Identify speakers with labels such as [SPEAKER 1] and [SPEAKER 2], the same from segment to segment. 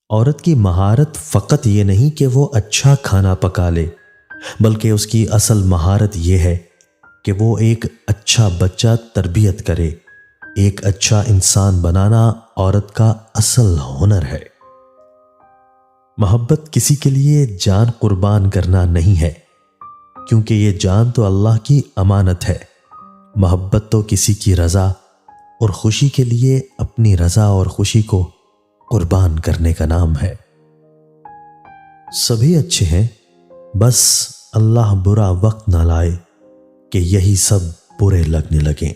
[SPEAKER 1] عورت کی مہارت فقط یہ نہیں کہ وہ اچھا کھانا پکا لے، بلکہ اس کی اصل مہارت یہ ہے کہ وہ ایک اچھا بچہ تربیت کرے۔ ایک اچھا انسان بنانا عورت کا اصل ہنر ہے۔ محبت کسی کے لیے جان قربان کرنا نہیں ہے، کیونکہ یہ جان تو اللہ کی امانت ہے۔ محبت تو کسی کی رضا اور خوشی کے لیے اپنی رضا اور خوشی کو قربان کرنے کا نام ہے۔ سبھی اچھے ہیں، بس اللہ برا وقت نہ لائے کہ یہی سب برے لگنے لگیں۔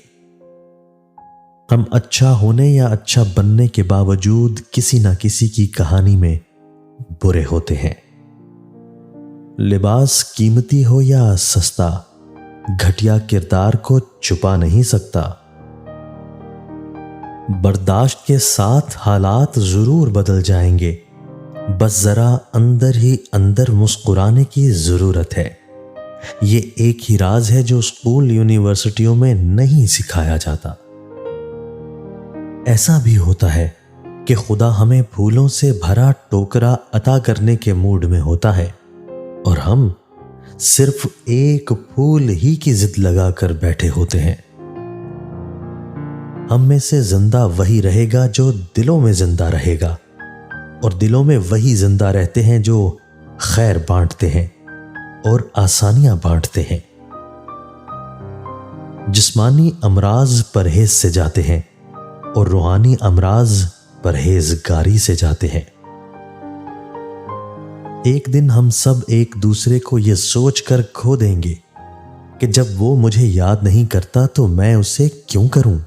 [SPEAKER 1] ہم اچھا ہونے یا اچھا بننے کے باوجود کسی نہ کسی کی کہانی میں برے ہوتے ہیں۔ لباس قیمتی ہو یا سستا، گھٹیا کردار کو چھپا نہیں سکتا۔ برداشت کے ساتھ حالات ضرور بدل جائیں گے، بس ذرا اندر ہی اندر مسکرانے کی ضرورت ہے۔ یہ ایک ہی راز ہے جو اسکول یونیورسٹیوں میں نہیں سکھایا جاتا۔ ایسا بھی ہوتا ہے کہ خدا ہمیں پھولوں سے بھرا ٹوکرا عطا کرنے کے موڈ میں ہوتا ہے، اور ہم صرف ایک پھول ہی کی ضد لگا کر بیٹھے ہوتے ہیں۔ ہم میں سے زندہ وہی رہے گا جو دلوں میں زندہ رہے گا، اور دلوں میں وہی زندہ رہتے ہیں جو خیر بانٹتے ہیں اور آسانیاں بانٹتے ہیں۔ جسمانی امراض پرہیز سے جاتے ہیں اور روحانی امراض پرہیزگاری سے جاتے ہیں۔ ایک دن ہم سب ایک دوسرے کو یہ سوچ کر کھو دیں گے کہ جب وہ مجھے یاد نہیں کرتا تو میں اسے کیوں کروں۔